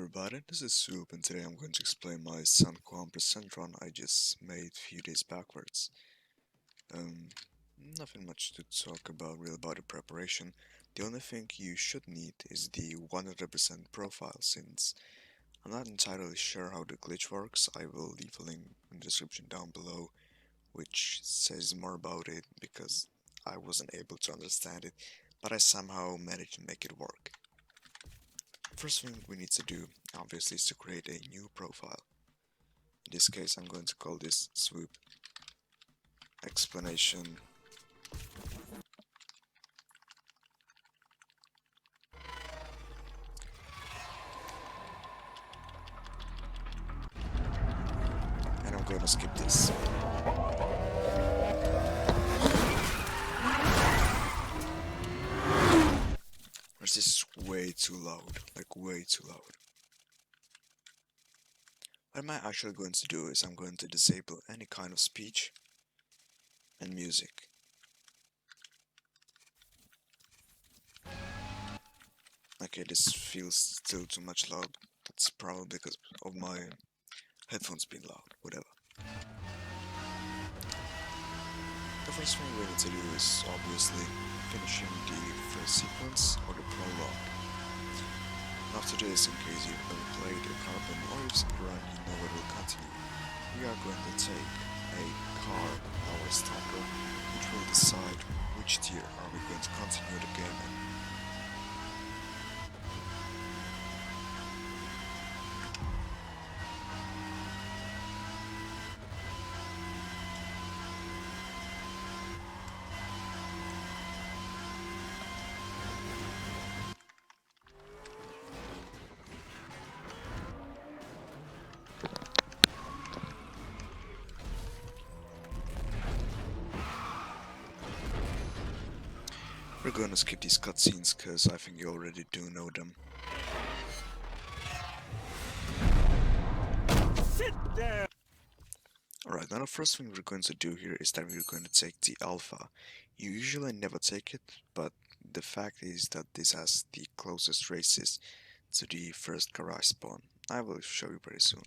everybody, this is Soup and today I'm going to explain my SanJuan run I just made a few days backwards. Um, Nothing much to talk about really about the preparation. The only thing you should need is the 100% profile. Since I'm not entirely sure how the glitch works, I will leave a link in the description down below which says more about it because I wasn't able to understand it, but I somehow managed to make it work. First thing we need to do, obviously, is to create a new profile. In this case, I'm going to call this swoop explanation. And I'm going to skip this. This is way too loud, like way too loud. What am I actually going to do is I'm going to disable any kind of speech and music. Okay, this feels still too much loud. That's probably because of my headphones being loud, whatever. The first thing we need to do is obviously finishing the first sequence or the prologue. After this, in case you've never played a carbon or you've run, you know it will continue. We are going to take a car, our stalker, which will decide which tier are we going to continue the game in. We're going to skip these cutscenes because I think you already do know them. Sit there! Alright, now the first thing we're going to do here is that we're going to take the alpha. You usually never take it, but the fact is that this has the closest races to the first garage spawn. I will show you pretty soon.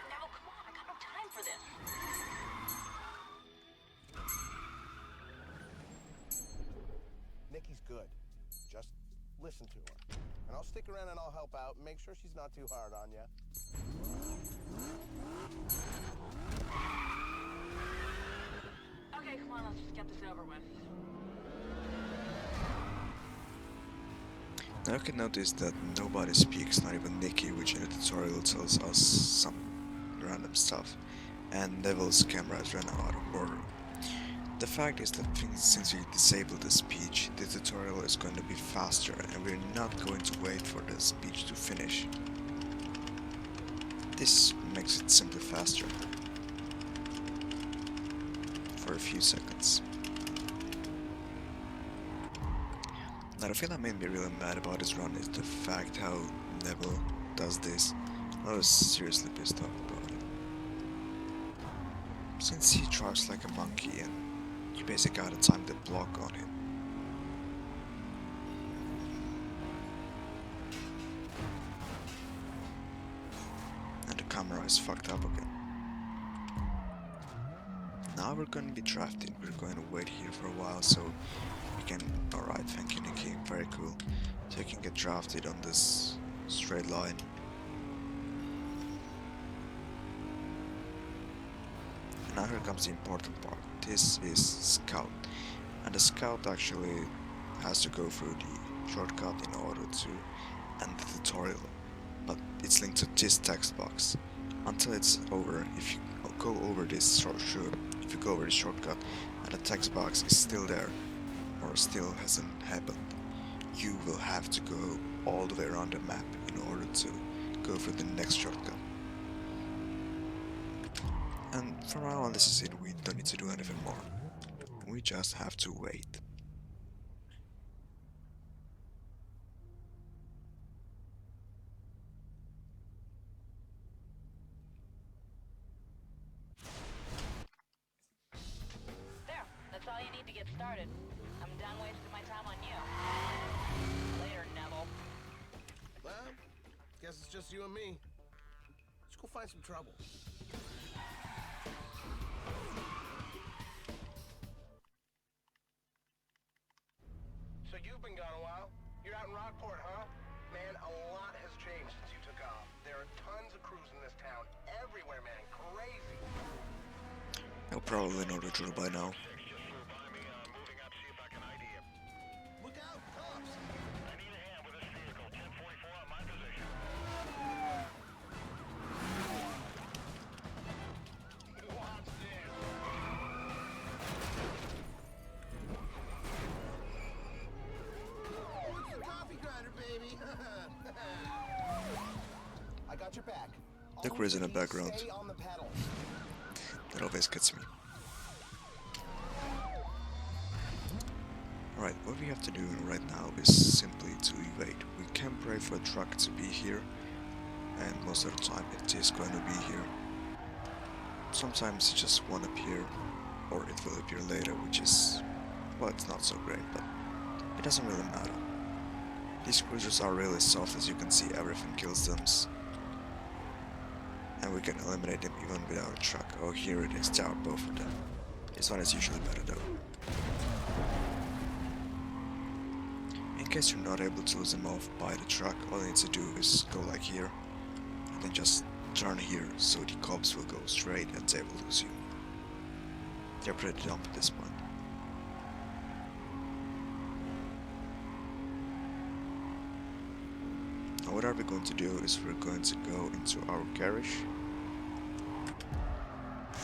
Now, come on, I got no time for this. Nikki's good. Just listen to her. And I'll stick around and I'll help out and make sure she's not too hard on you. Okay, come on, let's just get this over with. Now you can notice that nobody speaks, not even Nikki, which in the tutorial tells us some random stuff, and Neville's camera has run out of order. The fact is that since we disabled the speech, the tutorial is going to be faster and we're not going to wait for the speech to finish. This makes it simply faster for a few seconds. Now the thing that made me really mad about this run is the fact how Neville does this. I was seriously pissed off about it. Since he drives like a monkey and you basically gotta time the block on him. And the camera is fucked up again. Now we're gonna be drafting, we're going to wait here for a while so we can... Alright, thank you Nikki, very cool. So you can get drafted on this straight line. And now here comes the important part. This is Scout. And the Scout actually has to go through the shortcut in order to end the tutorial. But it's linked to this text box. Until it's over, if you go over this shortcut and the text box is still there, or still hasn't happened, you will have to go all the way around the map in order to go for the next shortcut. And from now on, this is it, we don't need to do anything more. We just have to wait. There, that's all you need to get started. Done wasting my time on you. Later, Neville. Well, guess it's just you and me. Let's go find some trouble. So you've been gone a while? You're out in Rockport, huh? Man, a lot has changed since you took off. There are tons of crews in this town. Everywhere, man. Crazy. You'll probably know the drill by now. Look out, cops! Watch this. Oh, it's the coffee grinder, baby. I got your back. The crews in the background. Stay on the pedal. That always gets me. Alright, what we have to do right now is simply to evade. We can pray for a truck to be here, and most of the time it is going to be here. Sometimes it just won't appear, or it will appear later, which is, well, it's not so great, but it doesn't really matter. These cruisers are really soft, as you can see, everything kills them. And we can eliminate them even without a truck. Oh, here it is, there are both of them. This one is usually better though. In case you're not able to lose them off by the truck, all you need to do is go like here, and then just turn here, so the cops will go straight and they will lose you. They're pretty dumb at this point. Now what are we going to do is we're going to go into our garage.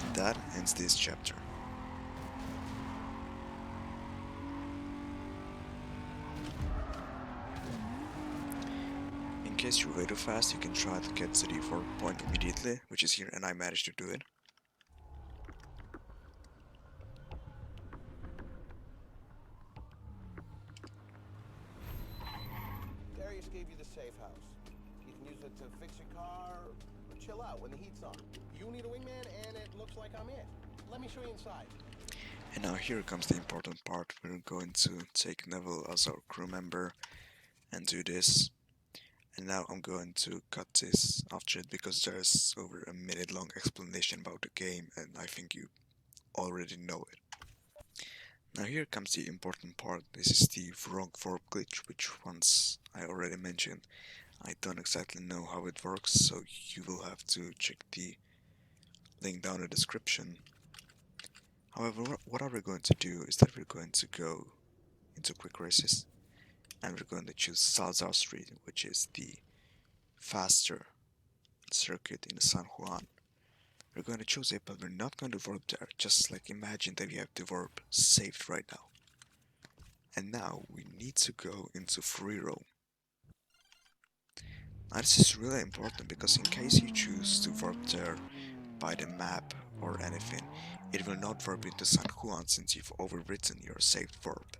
And that ends this chapter. In case you're way too fast, you can try to get to the 4 point immediately, which is here, and I managed to do it. Darius gave you the safe house. You can use it to fix your car or chill out when the heat's on. You need a wingman, and it looks like I'm it. Let me show you inside. And now here comes the important part. We're going to take Neville as our crew member and do this. And now I'm going to cut this after it because there's over a minute long explanation about the game and I think you already know it. Now here comes the important part. This is the wrong verb glitch, which once I already mentioned. I don't exactly know how it works, so you will have to check the link down in the description. However, what are we going to do is that we're going to go into quick races and we're going to choose Salazar Street, which is the faster circuit in San Juan. We're going to choose it, but we're not going to warp there. Just like imagine that we have the warp saved right now. And now we need to go into free roam. Now this is really important because in case you choose to warp there by the map or anything, it will not warp into San Juan since you've overwritten your saved warp.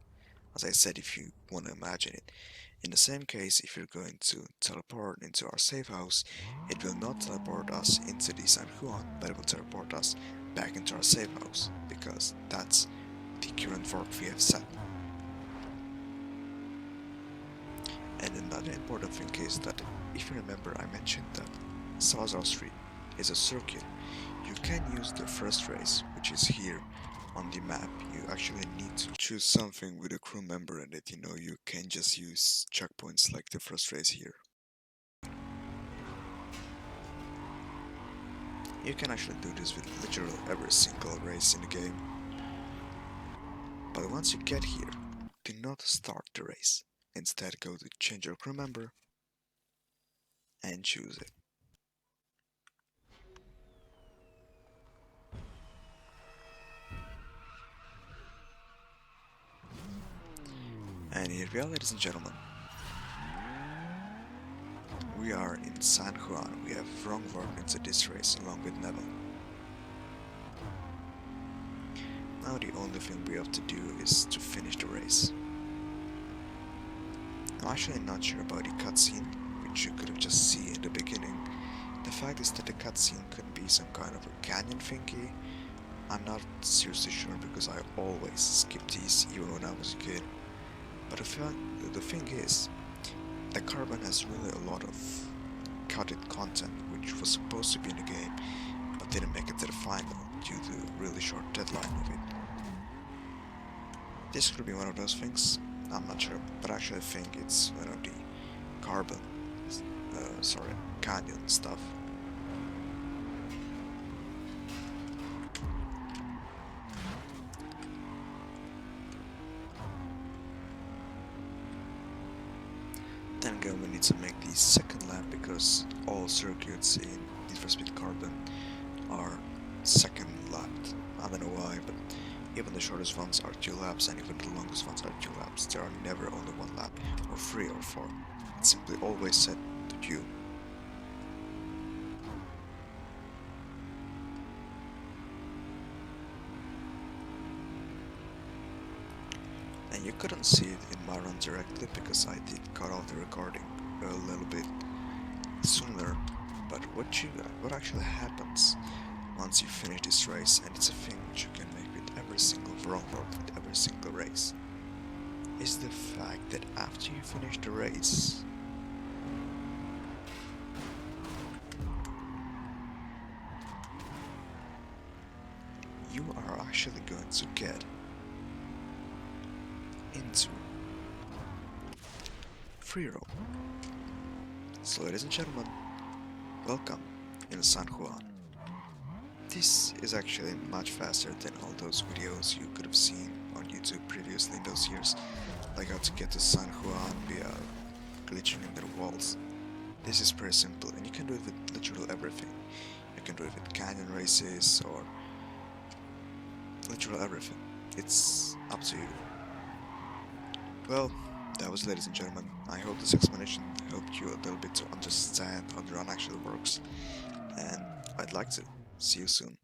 As I said, if you want to imagine it. In the same case, if you're going to teleport into our safe house, it will not teleport us into the San Juan, but it will teleport us back into our safe house, because that's the current warp we have set. And another important thing is that, if you remember, I mentioned that Salazar Street is a circuit. You can use the first race, which is here on the map. You actually need to choose something with a crew member in it, you can just use checkpoints like the first race here. You can actually do this with literally every single race in the game. But once you get here, do not start the race. Instead, go to change your crew member and choose it. And here we are, ladies and gentlemen. We are in San Juan. We have wrong warp into this race along with Neville. Now the only thing we have to do is to finish the race. I'm actually not sure about the cutscene, which you could have just seen in the beginning. The fact is that the cutscene could be some kind of a canyon thingy, I'm not seriously sure because I always skipped these even when I was a kid. But the thing is, the Carbon has really a lot of cutted content which was supposed to be in the game but didn't make it to the final due to the really short deadline of it. This could be one of those things, I'm not sure, but actually I think it's one of the Carbon, Canyon stuff. Then again, we need to make the second lap because all circuits in Need for Speed Carbon are second lapped. I don't know why, but even the shortest ones are 2 laps and even the longest ones are 2 laps. There are never only 1 lap, or 3 or 4. It's simply always set to 2. And you couldn't see it in my run directly because I did cut off the recording a little bit sooner. But what actually happens once you finish this race, and it's a thing which you can make with every single run or with every single race, is the fact that after you finish the race, you are actually going to get into free roam. So ladies and gentlemen, welcome in SanJuan. This is actually much faster than all those videos you could have seen on YouTube previously in those years, like how to get to SanJuan via glitching in the walls. This is pretty simple and you can do it with literally everything. You can do it with canyon races or literally everything. It's up to you. Well, that was, ladies and gentlemen. I hope this explanation helped you a little bit to understand how the run actually works, and I'd like to see you soon.